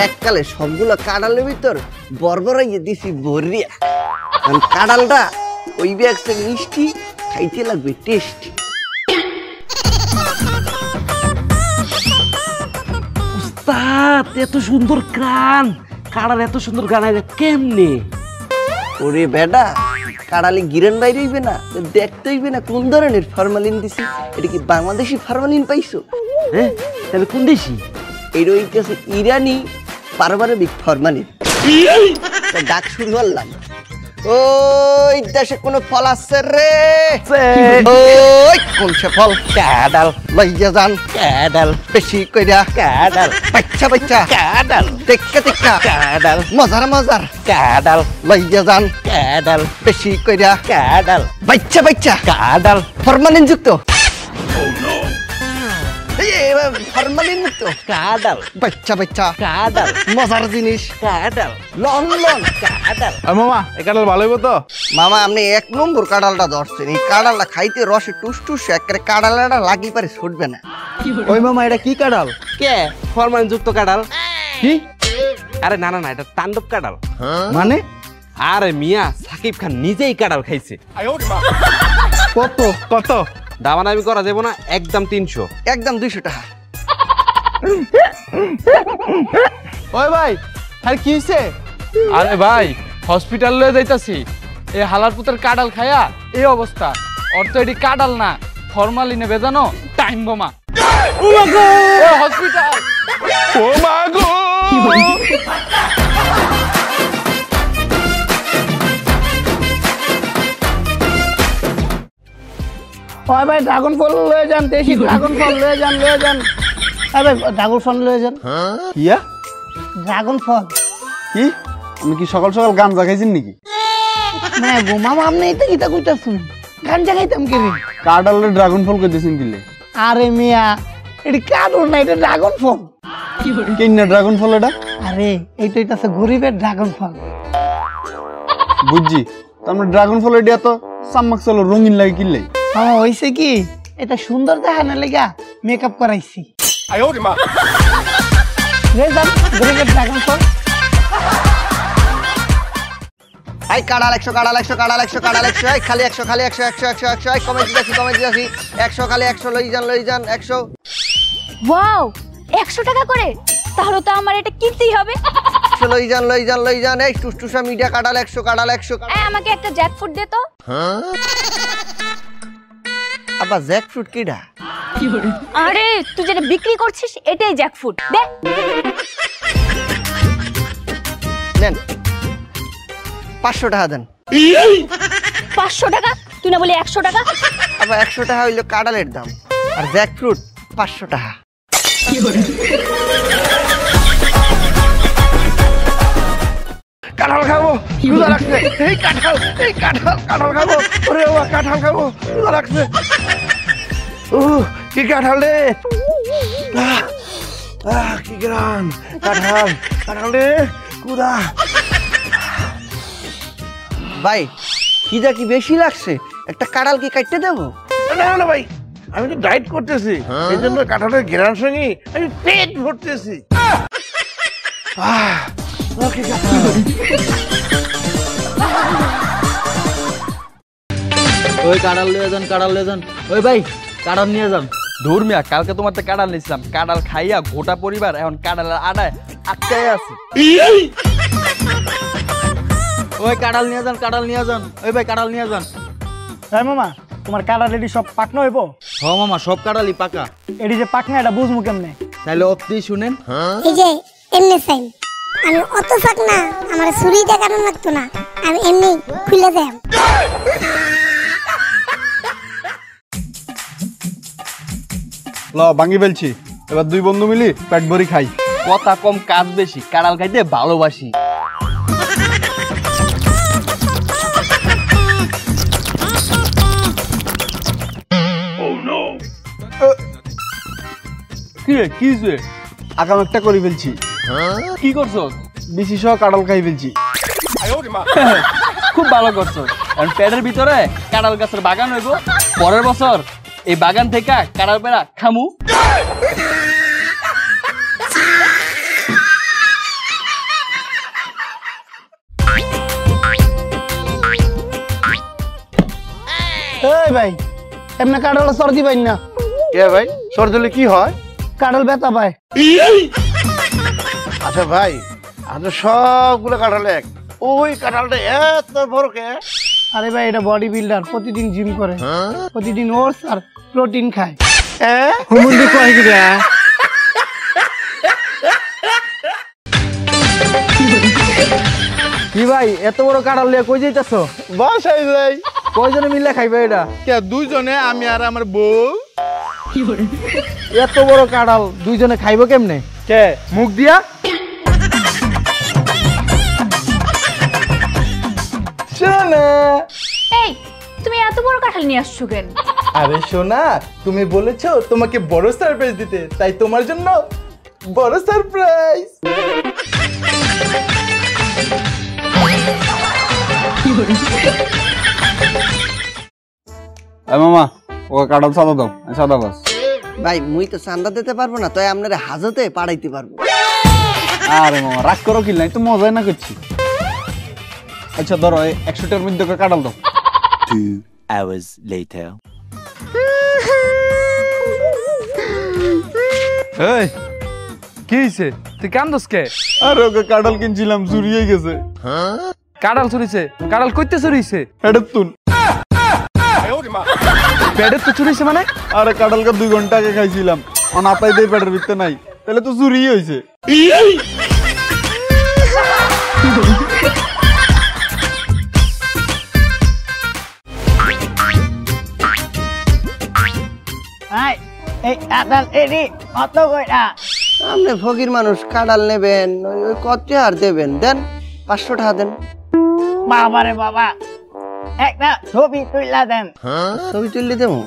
এককালে সবগুলো কাঁড়ালের ভিতর বরবরাইয়ে দিছি ভরিয়া। কাঁড়ালটা ওই ব্যাগসে মিষ্টি, খাইতে লাগবে টেস্টি। উস্তাদ এত সুন্দর গান, কাঁড়াল এত সুন্দর গান আইলে কেমনে? ওরে বেডা, কাঁড়ালে গিরেন বাইরে হইবে না, দেখতে হইবে না কোন ধরনের ফরমালিন দিছি। এটা কি বাংলাদেশি ফরমালিন পাইছো? হ্যাঁ, তাহলে কোন দেশি? এটা হইতেছে ইরানি পারমাণবিক ফরমালিন। ডাক শুরু করলাম, ওই দেশে কোন ফল আছে রে? ওই কোন সে ফল? কাঁড়াল। লইয়া যান কাঁড়াল, বেশি কইরা কাঁড়াল, বাচ্চা বাচ্চা কাঁড়াল, টেক্কা টেক্কা কাঁড়াল, মজার মজার কাঁড়াল, লইয়া যান কাঁড়াল, বেশি কইরা কাঁড়াল, বাচ্চা বাচ্চা কাঁড়াল, ফরমালিন যুক্ত। ফরমালিন মুক্ত কাঁড়াল, বাচ্চা বাচ্চা কাঁড়াল, মজার জিনিস কাঁড়াল, লং লং কাঁড়াল। মামা এই কাঁঠাল ভালো হইব তো? মামা আপনি 1 নম্বর কাঁড়ালটা ধরছেন। এই কাঁড়ালটা খাইতে রসে টুস টুস, একেবারে কাঁড়ালটা লাগি পারে ছুটবে না। ওই মামা এটা কি কাঁঠাল? কে ফরমালিন যুক্ত কাঁড়াল? কি? আরে না না না, এটা তাণ্ডব কাঁড়াল। মানে? আরে মিয়া, সাকিব খান নিজেই কাঁড়াল খাইছে। কত কত? দামাদামি করা যাবো না, একদম 300। একদম 200 টাকা। ওই ভাই আরে কি হইছে? আরে ভাই হসপিটাল লয়ে যাইতাছি, এই হালার পুতের কাঁড়াল খায়া এই অবস্থা। অর্থ এটি কাঁড়াল না, ফরমালিনে বেজানো টাইম বোমা। ও মা গো, হসপিটাল। ও মা গো! ওই ভাই ড্রাগন ফল লয়ে যান, দেশি ড্রাগন ফল লয়ে যান, লয়ে যান। ভাই ড্রাগন ফল লয়ে যান। কিয়া? ড্রাগন ফল কি? আমি কি সকাল সকাল গাঞ্জা খাইছেন নাকি? না গো মামা, আপনি এটা কিটা কইতাছুন? গাঞ্জা খাইতাম কি রে? কাঁঠালের ড্রাগন ফল কইতেছেন কিলে? আরে মিয়া, এটা কাঁড়াল না, এটা ড্রাগন ফল। কিন্না ড্রাগন ফল এটা? আরে এইটা হইতাছে গরিবের ড্রাগন ফল। বুঝছি, তারপরে ড্রাগন ফল এটা এত চাম্মাক চলো রঙিন লাগে কিনলে? মামা হইছে কি, এটা সুন্দর দেখানোর লাগা মেকআপ করাইছি। গরিবের ড্রাগন ফল। এই কাঁড়াল 100, কাঁড়াল 100, কাঁড়াল 100, কাঁড়াল 100, এই খালি 100, খালি 100, 100, 100, 100, 100, কমে দিয়েছি 100, খালি 100, লই যান 100। ওয়াও, 100 টাকা করে? তাহলে তো আমার এটা কিনতেই হবে। 100 লই যান। এই টুসটুসা মিডিয়া কাঁড়াল 100, কাঁড়াল 100। আমাকে একটা জ্যাকফ্রুট দে তো। আবার জ্যাকফ্রুট কিডা? আরে তুই যেটা বিক্রি করছিস এটাই জ্যাকফ্রুট, দে। নেন 500 টাকা দেন। 500 টাকা? তুই না বলি 100 টাকা? আবার 100 টাকা হইলো কাঁড়ালের দাম, আর জ্যাকফ্রুট 500 টাকা। কাঁঠাল খাবো, ক্ষুধা লাগছে। এই কাঁঠাল খাবো। ওরে বাবা, কাঁঠাল খাবো, ক্ষুধা লাগছে। কি কাঁঠাল রে? কি গ্রাম কাঁঠাল রে, ক্ষুধা। ভাই খিদা কি বেশি লাগছে? একটা কাঁঠাল কি কাটতে দেবো? না ভাই, আমি তো ডায়েট করতেছি, এই জন্য কাঁঠালের ঘেরার সঙ্গে আমি পেট ভরতেছি। ওই কাঁড়াল নিয়ে যান, কাঁড়াল নিয়ে যান। ওই ভাই কাঁড়াল নিয়ে যান। ধুর মিয়া, কালকে তোমার তো কাঁড়াল নিয়েছিলাম, কাঁড়াল খাইয়া গোটা পরিবার এখন কাঁড়ালের আড়ায় আটকায় আছে। ওই কাঁড়াল নিয়ে যান, কাঁড়াল নিয়ে যান। ওই ভাই কাঁড়াল নিয়ে যান। হ্যাঁ মামা, তোমার কাঁড়াল এটি সব পাকনা হইব? হ মামা, সব কাঁড়ালই পাকা। এটি যে পাকনা এটা বুঝবো কেমনে? তাহলে অতি শুনেন। এই যে এমনি সাইন, আমি অত ফাক না, আমার ছুরি দেখানো লাগতো না, আমি এমনি খুলে যাই। ল ভাঙি ফেলছি, এবার 2 বন্ধু মিলি পেট ভরি খাই। কথা কম কাজ বেশি, কাঁড়াল খাইতে ভালোবাসি। কি রে, কি হইছে? আগাম একটা করে ফেলছি। কি করছো? বিশি সহ কাঁঠাল খাই ফেলছি। খুব ভালো করছো, কারণ পেটের ভিতরে কাঁড়াল গাছের বাগান হইব, পরের বছর এই বাগান থেকে কাঁড়াল পেড়া খামু। এই ভাই এমনি কাঁঠাল সর্দি পাই না। কে ভাই সর্দি হলে কি হয়? কাঁঠাল ব্যথা পায়। আচ্ছা ভাই আমাদের সবগুলো কাঁঠাল এক, ওই কাঁঠালটা এত বড় কে? আরে ভাই এটা বডি বিল্ডার, প্রতিদিন জিম করে, প্রতিদিন ওটস আর প্রোটিন খায়। কি ভাই এত বড় কাঁঠাল লিয়ে কই যাইতাছো? বাসায় যাই। কয়জনে মিলে খাইবে এটা? কে দুইজনে, আমি আর আমার বউ। এত বড় কাঁঠাল দুইজনে খাইবো কেমনে? কে মুখ দিয়া? এই তুমি এত বড় কাঁঠাল নিয়ে আসছো কেন? আরে সোনা, তুমি বলেছো তোমাকে বড় সারপ্রাইজ দিতে, তাই তোমার জন্য বড় সারপ্রাইজ। মামা ও কাঁঠাল সাদা দাও, সাদা বাস। ভাই মুই তো চান্দা দিতে পারবো না, তাই আপনারা হাজতে পাঠাইতে পারবো। আরে মামা রাগ করো কি, নাই তো মজাই না করছি। আচ্ছা ধরো 100 টাকার মধ্যে কাঁঠাল দাও। 2 hours later. এই কি হইছে? তুই কান্দস কে? আরে ওকে কাঁঠাল কিনছিলাম, চুরি হয়ে গেছে। কাঁঠাল চুরিছে? কাঁঠাল কইতে চুরিছে? এটা তুন পেটের তো চুরিছে মানে? আরে কাঁঠালকে 2 ঘন্টা আগে খাইছিলাম, অনাপাই দিয়ে পেটের ভিতরে নাই, তাহলে তো চুরি হয়েছে। এই কাঁঠাল এডি কত কইরা? আপনি ফকির মানুষ, কাঁঠাল নেবেন ওই কত আর দেবেন, দেন 500 টাকা দেন। বাবারে বাবা, একটা ছবি তুইলা দেন। ছবি তুললে দেবো?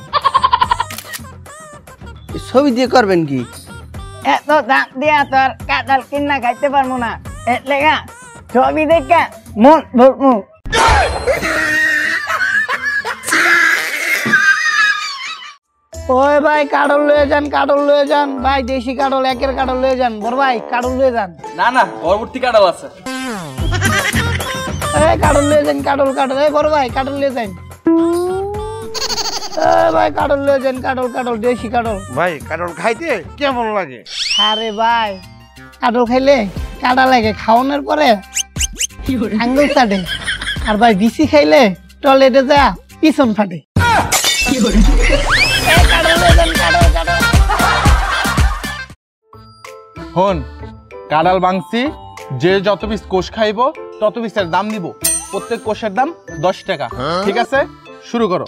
ছবি দিয়ে করবেন কি? এত দাম দিয়া তো আর কাঁঠাল কিনা খাইতে পারবো না, এর লেগা ছবি দেখে মন ভরমু। ওই ভাই কাঁঠাল লয়ে যান, কাঁঠাল লয়ে যান ভাই, দেশি কাঁঠাল, একের কাঁঠাল লয়ে যান। বড় ভাই কাঁঠাল লয়ে যান। না না, পরবর্তী কাঁঠাল আছে। এই কাঁঠাল লয়ে যান, কাঁঠাল কাঁঠাল। এই বড় ভাই কাঁঠাল লয়ে যান। এই ভাই কাঁঠাল লয়ে যান, কাঁঠাল কাঁঠাল, দেশি কাঁঠাল। ভাই কাঁঠাল খাইতে কেমন লাগে? আরে ভাই কাঁঠাল খাইলে কাঁটা লাগে, খাওয়ানোর পরে আঙ্গুল চাটে, আর ভাই বিসি খাইলে টয়লেটে যা পিছন ফাটে। হন, কাঁঠাল ভাঙছি, যে যত পিস কোষ খাইবো তত পিসের দাম নিব। প্রত্যেক কোষের দাম 10 টাকা। ঠিক আছে, শুরু করো।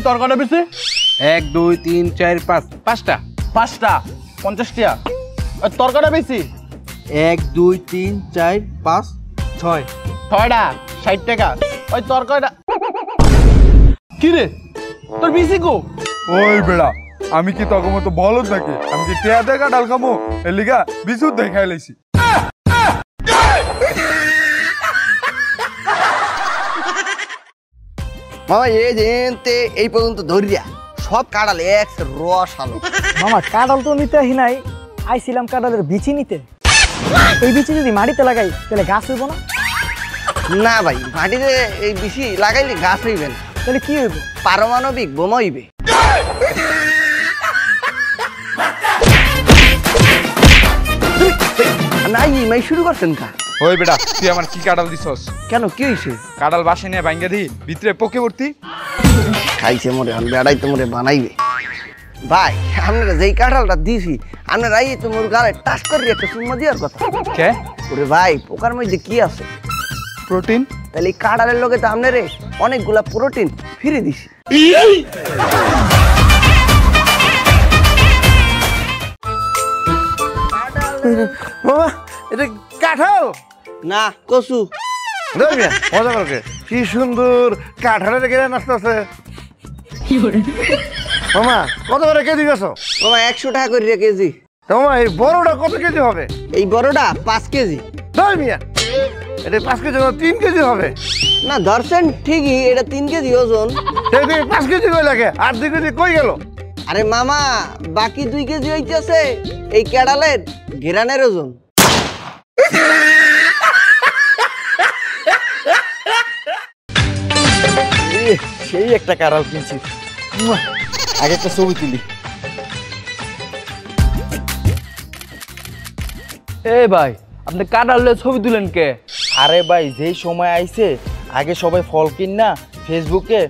তরকারিটা বেশি 1 2 3 4 5 5টা 5টা 50 টাকা। তরকারিটা বেশি 1 2 3 4 5 6 6টা 60 টাকা। ওই তরকারিটা কি রে, তোর বেশি গো? ওই বেড়া, আমি কি তখন মতো বলদ নাকি? আমি কি টেয়া দেখা ডাল খামো? এর লিগা বিশুদ্ধ দেখাই লাইছি। মামা এই যে এই পর্যন্ত ধরিয়া সব কাঁঠাল এক রস আলো। মামা কাঁঠাল তো নিতে আহি নাই, আইছিলাম কাঁঠালের বিচি নিতে। এই বিচি যদি মাটিতে লাগাই তাহলে গাছ হইব না? না ভাই, মাটিতে এই বেশি লাগাইলে গাছ হইবে না। তাহলে কি হইব? পারমাণবিক বোমা হইবে। নাই মাই শুরু করছেন কা? ওই বেটা, তুই আমার কি কাঁঠাল দিছস? কেন কি হইছে? কাঁঠাল বাসে নিয়ে ভাঙ্গা দি, ভিতরে পোকে ভর্তি। খাইছে মোরে, আমি বেড়াই তো মোরে বানাইবে। ভাই আপনারা যেই কাঁঠালটা দিছি, আপনারা এই তো মোর গালে টাচ করে একটা চুম্মা দেওয়ার কথা। কে? ওরে ভাই, পোকার মধ্যে কি আছে? প্রোটিন। তাহলে এই কাঁঠালের লগে তো আপনারে অনেকগুলা প্রোটিন ফিরে দিছি। বাবা এটা কাঁঠাল না কচু। মজা করকে, কি সুন্দর কাঁঠালের ঘেরান আসতেছে। মামা কত করে কেজি গেছো? মামা 100 টাকা করে কেজি। তোমার এই বড়টা কত কেজি হবে? এই বড়টা 5 কেজি। তাই মিয়া, এটা 5 কেজি না 3 কেজি হবে? না ধরছেন ঠিকই, এটা 3 কেজি ওজন। 5 কেজি কই লাগে? আর 2 কেজি কই গেল? আরে মামা, বাকি 2 কেজি হইতেছে এই কেডালের ঘেরানের ওজন। সেই একটা কাড়াল কিনছি, আগে একটা ছবি তুলি। এ ভাই, আপনি কাটাল ছবি তুলেন কে? আরে ভাই, যেই সময় আইছে আগে সবাই ফল কিনা ফেসবুকে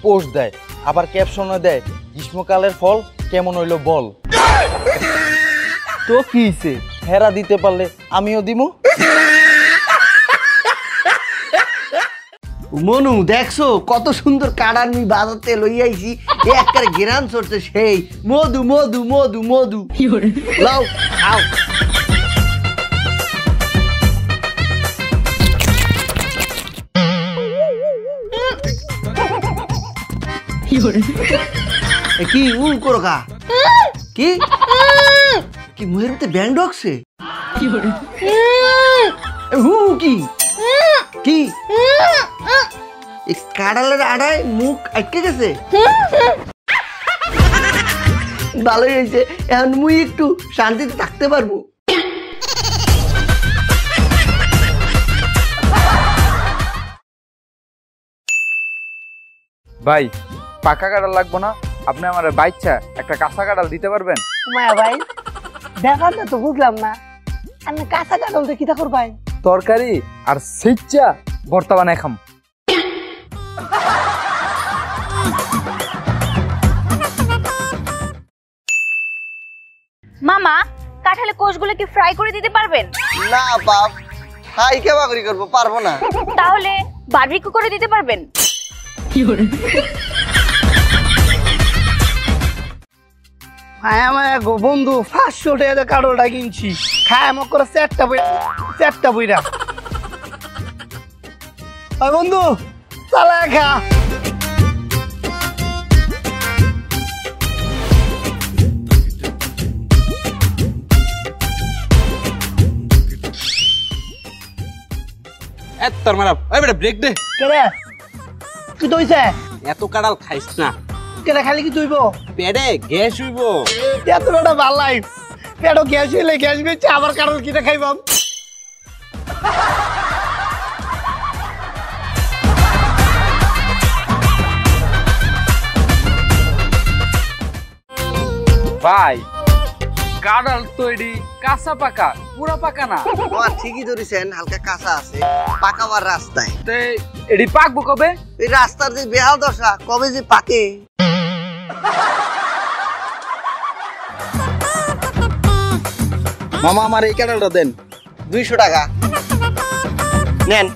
পোস্ট দেয়, আবার ক্যাপশনে দেয় গ্রীষ্মকালের ফল কেমন হইলো বল। তো কি হইছে? হেরা দিতে পারলে আমিও দিমু। মনু দেখছো কত সুন্দর কাড়ার মি বাজাতে লই আইছি, একবারে ঘেরান চড়ছে সেই মধু মধু মধু মধু। লাও খাও। কি উ করো কা? কি কি মুহের মধ্যে ব্যাং ঢুকছে? হু কি কি এই কাড়ালের আড়ায় মুখ আটকে গেছে। ভালোই হয়েছে, এখন মুই একটু শান্তিতে থাকতে পারবো। ভাই, পাকা কাঁঠাল লাগবো না, আপনি আমার বাইচ্ছা একটা কাঁচা কাঁঠাল দিতে পারবেন? মায়া ভাই, ব্যাপারটা তো বুঝলাম না, আপনি কাঁচা কাঁঠাল দিয়ে কিটা করবেন? তরকারি আর সিচ্চা ভর্তা বানায় খাম। মামা, কাঁঠালের কোষগুলো কি ফ্রাই করে দিতে পারবেন? না বাপ, হাই কে বাকরি করবো, পারবো না। তাহলে বারবিকিউ করে দিতে পারবেন? মায়া মায়া গো বন্ধু, 500 টাকা কাঁঠালটা কিনছি, খায় আমাকে করে চারটা বইরা। বন্ধু চালা খা। তোর মারা ওই বেটা ব্রেক দে। কেরে কি দইছে? এত কাঁড়াল খাইস না, কেরে খালি কি দইব? পেটে গ্যাস হইব। এত বড় ভালাই, পেটও গ্যাস হইলে গ্যাস বেচে আবার কাঁঠাল কিনে খাইবাম। ভাই, কাঁঠাল তো এডি কাঁচা পাকা, পুরা পাকা না। তোমার ঠিকই ধরেছেন, হালকা কাঁচা আছে, পাকাবার রাস্তায়। তে এডি পাকবো কবে? এই রাস্তার যে বেহাল দশা, কবে যে পাকে। মামা আমার এই কাঁঠালটা দেন। 200 টাকা নেন।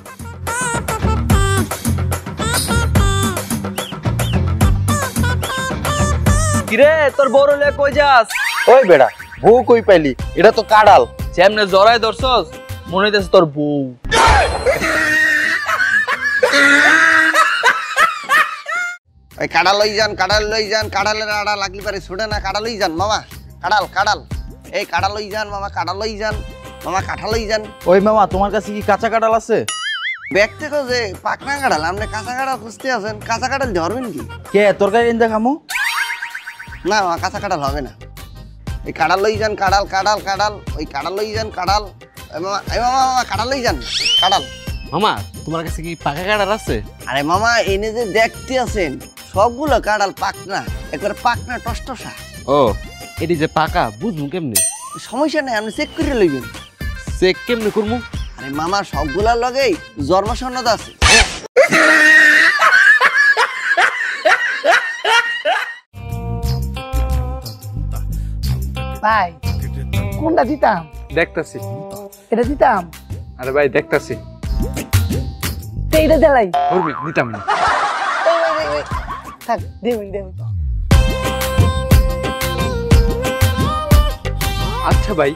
কিরে, তোর বড় লে কই যাস? ওই বেড়া, বউ কই পাইলি? এটা তো কাঁঠাল। যেমনে জড়াই ধরছস মনে হইতেছে তোর বউ। ওই কাঁড়া লই যান, কাঁড়াল লই যান, কাঁড়ালের আড়া লাগলি পারে ছুটে না, কাঁড়া লই যান মামা। কাঁড়াল কাঁড়াল, এই কাঁড়া লই যান মামা, কাঁড়া লই যান মামা, কাঁঠা লই যান। ওই মামা, তোমার কাছে কি কাঁচা কাঁঠাল আছে? ব্যাগ থেকে যে পাকনা কাঁড়াল, আপনি কাঁচা কাঁড়াল খুঁজতে আছেন, কাঁচা কাঁড়াল ধরবেন কি? কে তরকারি এনে খামু? না মামা, কাঁচা কাঁড়াল হবে না। এই কাঁড়াল লই যান, কাঁড়াল কাঁড়াল কাঁড়াল, ওই কাঁড়াল লই যান কাঁড়াল। এই মামা মামা কাঁড়াল লই যান কাঁড়াল। মামা, তোমার কাছে কি পাকা কাঁড়াল আছে? আরে মামা, এনে যে দেখতে আছেন সবগুলো কাঁড়াল পাকনা, একবার পাকনা টসটসা। ও, এটি যে পাকা বুঝবো কেমনে? সমস্যা নেই, আপনি চেক করে লইবেন। চেক কেমনে করবো? আরে মামা, সবগুলার লগেই জন্ম সনদ আছে। ভাই, কোনটা দিতাম? দেখতাছি। এটা দিতাম? আরে ভাই দেখতাছি। এইটা দেলাই নিতাম না। থাক, দেবেন। আচ্ছা ভাই,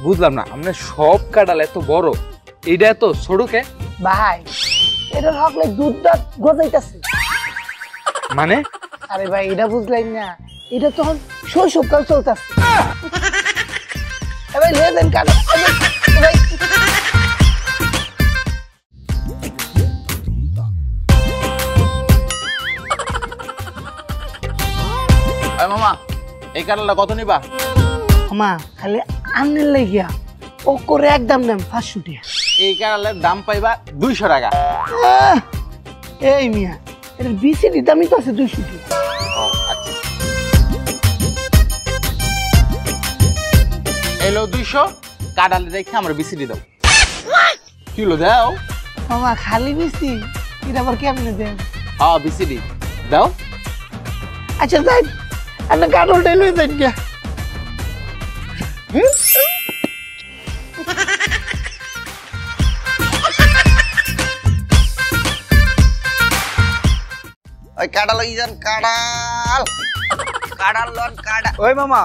বুঝলাম না, আপনার সব কাঁঠাল এত বড়, এইটা এত ছোট কে? ভাই, এটা হকলে দুধ দাঁত গজাইতেছে। মানে? আরে ভাই, এটা বুঝলাই না, এটা তখন শৈশবকাল চলতেছে। ভাই লয়ে যান কাঁঠাল ভাই মামা এই কাঁঠালটা কত নিবা? মা খালি আনলে লাগিয়া ও করে একদম দাম 500 টাকা। এই কাঁঠালের দাম পাইবা 200 টাকা। এই মিয়া এর বিসিডি দামই তো আছে 200 টাকা। ও আচ্ছা এলো 200 কাঁঠাল রেখে আমার বিসিডি দাও। কিলো দাও মামা খালি বিসি এটা আবার কেমনে দেন? হ্যাঁ বিসিডি দাও। আচ্ছা যাই আপনি কাঁঠালটাই লয়ে যান গিয়া। ওই কাঁঠাল লই যান, কাঁঠাল কাঁঠাল লন কাঁঠাল। ওই মামা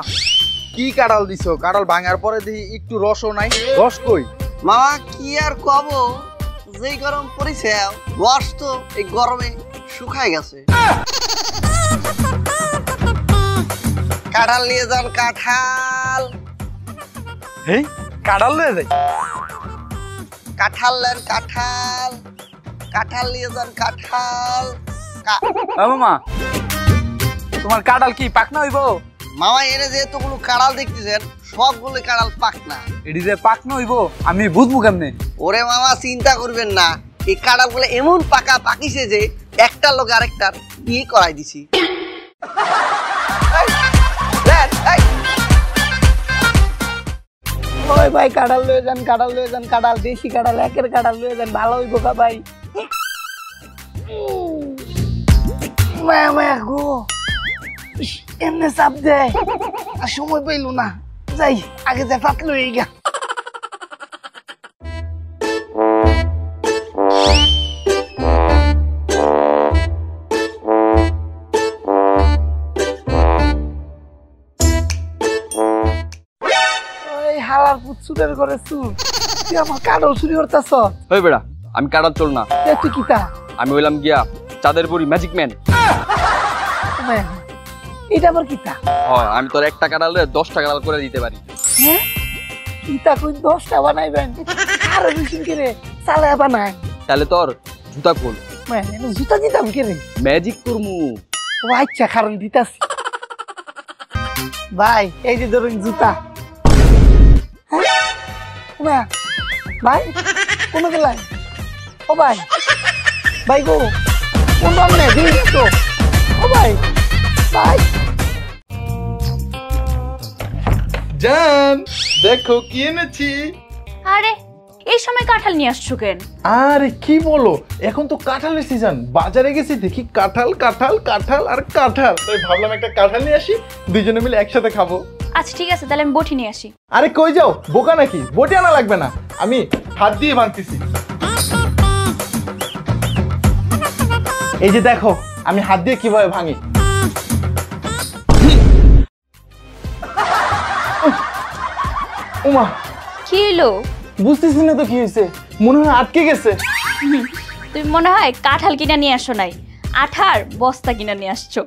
কি কাঁঠাল দিছো? কাঁঠাল ভাঙার পরে দেখি একটু রসও নাই। রস কই? মামা কি আর কব, যেই গরম পড়েছে রস তো এই গরমে শুকায় গেছে। কাঁঠাল নিয়ে যান, কাঁঠাল এই কাঁঠাল লয়ে যাই। কাঁঠাল নেন, কাঁঠাল কাঁঠাল নিয়ে যান, কাঁঠাল। মামা তোমার কাঁঠাল কি পাকনা হইব? মামা এনে যেহেতুগুলো কাঁঠাল দেখতেছেন সবগুলো কাঁঠাল পাকনা। এটি যে পাকনা হইব আমি বুঝবো কেমনে? ওরে মামা চিন্তা করবেন না, এই কাঁঠালগুলো এমন পাকা পাকিছে যে একটা লোক আরেকটার বিয়ে করাই দিছি। ওই ভাই কাঁঠাল লয়ে যান, কাঁঠাল লয়ে যান, কাঁঠাল দেশি কাঁঠাল একের কাঁঠাল লয়ে যান, ভালো হইব কা ভাই। মায়া মায়া গো এমনি চাপ দেয় আর সময় পাইল না, যাই আগে যা ফাট লয়ে গা। হালার পুত চুরের ঘরে চুর, তুই আমার কাঁঠাল চুরি করতেছ? ওই বেড়া আমি কাঁঠাল চোর না, তুই কিতা? আমি হইলাম গিয়া চাঁদের বুড়ি ম্যাজিক ম্যান। এটা আবার কিতা? হয় আমি তোর একটা কাঁঠালে 10টা কাঁঠাল করে দিতে পারি। হ্যাঁ কিতা কই 10টা বানাইবেন? আরো বেশি করে চালায় বানাই। তাহলে তোর জুতা খোল। মানে জুতা দিতাম কে রে? ম্যাজিক করমু। ও আচ্ছা কারণ দিতাছি। ভাই এই যে ধরুন জুতা। হ্যাঁ ভাই কোন গেলাই? ও ভাই ভাই গো কোন নামে দিই তো? ও ভাই ভাই জান দেখো কি এনেছি। আরে এই সময় কাঁঠাল নিয়ে আসছো কেন? আরে কি বলো, এখন তো কাঁঠালের সিজন। বাজারে গেছি দেখি কাঁঠাল কাঁঠাল কাঁঠাল আর কাঁঠাল, তাই ভাবলাম একটা কাঁঠাল নিয়ে আসি, দুইজনে মিলে একসাথে খাবো। আচ্ছা ঠিক আছে তাহলে আমি বটি নিয়ে আসি। আরে কই যাও, বোকা নাকি? বটি আনা লাগবে না, আমি হাত দিয়ে ভাঙতেছি। এই যে দেখো আমি হাত দিয়ে কিভাবে ভাঙি। ওমা কি হলো? বুঝতেছি না তো কি হয়েছে, মনে হয় আটকে গেছে। তুমি মনে হয় কাঁঠাল কিনা নিয়ে আসো নাই, আঠার বস্তা কিনা নিয়ে আসছো।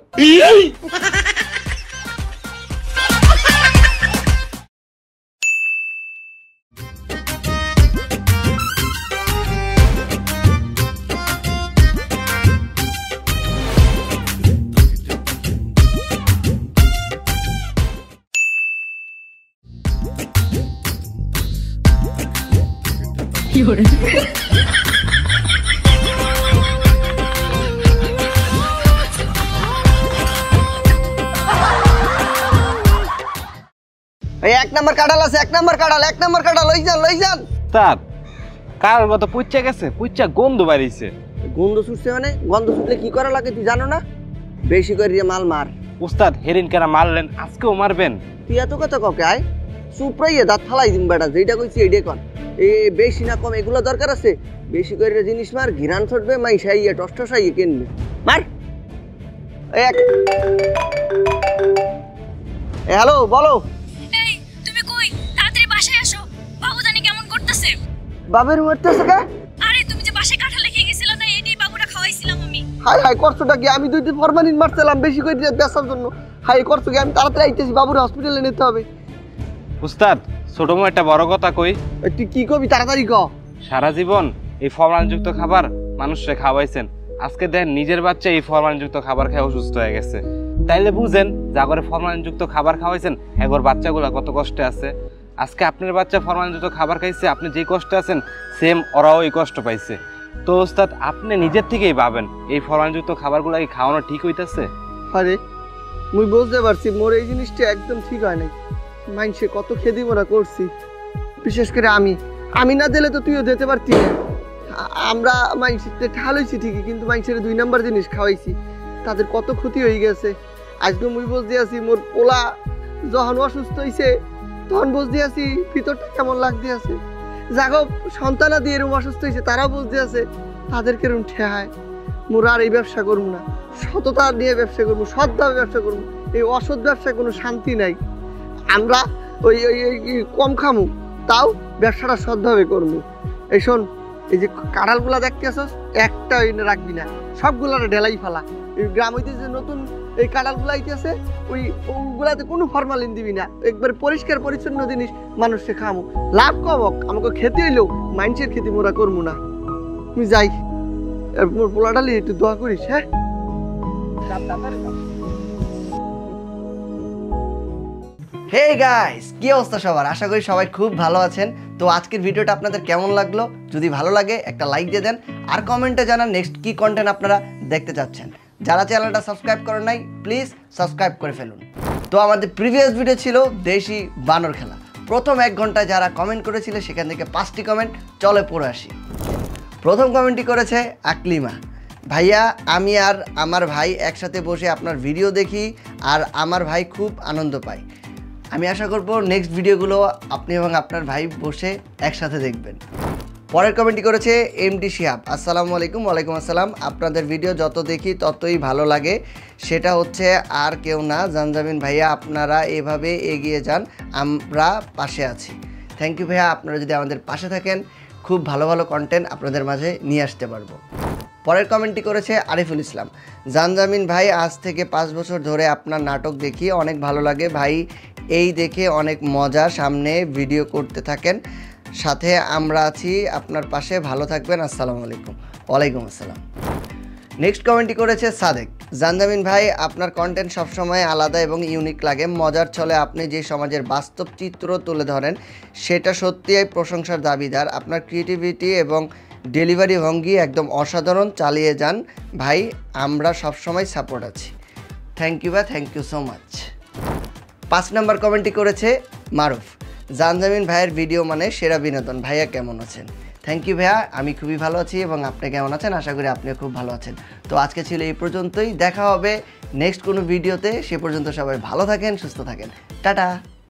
এই এক নাম্বার কাঁঠাল আছে, এক নাম্বার কাঁঠাল, এক নাম্বার কাঁঠাল লই যান, লই যান। তার কার কত পুচ্চা গেছে, পুচ্চা গন্ধ বাড়িছে। গন্ধ ছুটছে মানে? গন্ধ ছুটলে কি করা লাগে তুই জানো না? বেশি করে দিয়ে মাল মার। উস্তাদ হেরিন কেনা মারলেন, আজকেও মারবেন? তুই এত কথা ককে আয় চুপ রাইয়ে দাঁত ফালাই দিম বেটা, যেটা কইছি এইটাই কর। এ বেশি না কম এগুলো দরকার আছে, বেশি করে জিনিস মার, ঘিরান ছড়বে, মাই সাইয়ে টস টসাইয়ে কিনবে, মার। এক হ্যালো বলো। এই তুমি কই? তাড়াতাড়ি বাসায় আসো, বাবু জানি কেমন করতেছে। বাবের মরতেছে কা? আরে তুমি যে বাসায় কাঁঠাল রেখে গেছিলে না, এটাই বাবুরা খাওয়াইছিলাম আমি। হাই হাই করছোটা কি? আমি 2 দিন ফরমালিন মারছিলাম বেশি করে দিয়ে বেচার জন্য। হাই করছো কি? আমি তাড়াতাড়ি আইতেছি, বাবুর হসপিটালে নিতে হবে। উস্তাদ ছোট মো একটা বড় কথা কই। তুই কি কবি তাড়াতাড়ি ক। সারা জীবন এই ফরমালিনযুক্ত খাবার মানুষকে খাওয়াইছেন, আজকে দেন নিজের বাচ্চা এই ফরমালিনযুক্ত খাবার খেয়ে অসুস্থ হয়ে গেছে। তাইলে বুঝেন যা করে ফরমালিনযুক্ত খাবার খাওয়াইছেন এগোর বাচ্চাগুলো কত কষ্টে আছে। আজকে আপনার বাচ্চা ফরমালিনযুক্ত খাবার খাইছে, আপনি যেই কষ্টে আছেন সেম ওরাও এই কষ্ট পাইছে। তো ওস্তাদ আপনি নিজের থেকেই ভাবেন এই ফরমালিনযুক্ত খাবারগুলো কি খাওয়ানো ঠিক হইতাছে? আরে মুই বুঝতে পারছি মোর এই জিনিসটা একদম ঠিক হয় নাই। মাইনসে কত খেদি মোরা করছি, বিশেষ করে আমি না দিলে তো তুইও দিতে পারতি না। আমরা মাইনসে ঠালইছি ঠিকই, কিন্তু মাইনসের 2 নাম্বার জিনিস খাওয়াইছি, তাদের কত ক্ষতি হয়ে গেছে। আজকে মুই বুঝতে আছি মোর পোলা যখন অসুস্থ হয়েছে তখন বুঝতে আছি ভিতরটা কেমন লাগতে আছে। যাগো সন্তানাদি এরকম অসুস্থ হয়েছে তারাও বুঝতে আছে তাদেরকে এরকম ঠেহায়। মোরা আর এই ব্যবসা করবো না, সততা নিয়ে ব্যবসা করবো, সৎভাবে ব্যবসা করবো। এই অসৎ ব্যবসায় কোনো শান্তি নাই। আমরা ওই কম খামু, তাও ব্যবসাটা সৎভাবে করবো। এই শোন, এই যে কাঁঠালগুলা দেখতে আসস একটা রাখবি না, সবগুলা ঢেলাই ফেলা। এই গ্রাম হইতে যে নতুন এই কাঁঠালগুলা আইতেছে ওইগুলাতে কোনো ফরমালিন দিবি না, একবার পরিষ্কার পরিচ্ছন্ন জিনিস মানুষকে খামু। লাভ কমক আমাকে খেতে হইলেও মানুষের খেতে মোরা করবো না। তুমি যাই, মোর পোলাটালি একটু দোয়া করিস। হ্যাঁ হে গাইস, কি অবস্থা সবার? আশা করি সবাই খুব ভালো আছেন। তো আজকের ভিডিওটা আপনাদের কেমন লাগলো? যদি ভালো লাগে একটা লাইক দিয়ে দেন, আর কমেন্টে জানান নেক্সট কি কন্টেন্ট আপনারা দেখতে চাচ্ছেন। যারা চ্যানেলটা সাবস্ক্রাইব করেন নাই প্লিজ সাবস্ক্রাইব করে ফেলুন। তো আমাদের প্রিভিয়াস ভিডিও ছিল দেশি বানর খেলা। প্রথম 1 ঘন্টায় যারা কমেন্ট করেছিল সেখান থেকে 5টি কমেন্ট চলে পড়ে আসি। প্রথম কমেন্টটি করেছে আকলিমা। ভাইয়া, আমি আর আমার ভাই একসাথে বসে আপনার ভিডিও দেখি আর আমার ভাই খুব আনন্দ পায়। আমি আশা করব নেক্সট ভিডিওগুলো আপনি এবং আপনার ভাই বসে একসাথে দেখবেন। পরের কমেন্টটি করেছে এমডি শিহাব। আসসালামু আলাইকুম। ওয়ালাইকুম আসসালাম। আপনাদের ভিডিও যত দেখি ততই ভালো লাগে, সেটা হচ্ছে আর কেউ না, জানজামিন ভাইয়া। আপনারা এভাবে এগিয়ে যান, আমরা পাশে আছি। থ্যাংক ইউ ভাইয়া। আপনারা যদি আমাদের পাশে থাকেন খুব ভালো ভালো কন্টেন্ট আপনাদের মাঝে নিয়ে আসতে পারবো। পরের কমেন্টটি করেছে আরিফুল ইসলাম। জানজামিন ভাই, আজ থেকে 5 বছর ধরে আপনার নাটক দেখি, অনেক ভালো লাগে ভাই, এই দেখে অনেক মজা। সামনে ভিডিও করতে থাকেন, সাথে আমরা আছি আপনার পাশে, ভালো থাকবেন। আসসালামু আলাইকুম। ওয়ালাইকুম আসসালাম। নেক্সট কমেন্টটি করেছে সাদেক। জানজামিন ভাই, আপনার কন্টেন্ট সবসময় আলাদা এবং ইউনিক লাগে, মজার ছলে আপনি যে সমাজের বাস্তব চিত্র তুলে ধরেন সেটা সত্যিই প্রশংসার দাবিদার। আপনার ক্রিয়েটিভিটি এবং ডেলিভারি ভঙ্গি একদম অসাধারণ, চালিয়ে যান ভাই, আমরা সবসময় সাপোর্ট আছি। থ্যাংক ইউ ভাই, থ্যাংক ইউ সো মাচ। 5 নম্বর কমেন্টটি করেছে মারুফ। জানজামিন ভাইয়ের ভিডিও মানে সেরা বিনোদন, ভাইয়া কেমন আছেন? থ্যাংক ইউ ভাইয়া, আমি খুবই ভালো আছি এবং আপনি কেমন আছেন? আশা করি আপনিও খুব ভালো আছেন। তো আজকে ছিল এই পর্যন্তই, দেখা হবে নেক্সট কোনো ভিডিওতে। সে পর্যন্ত সবাই ভালো থাকেন, সুস্থ থাকেন, টাটা।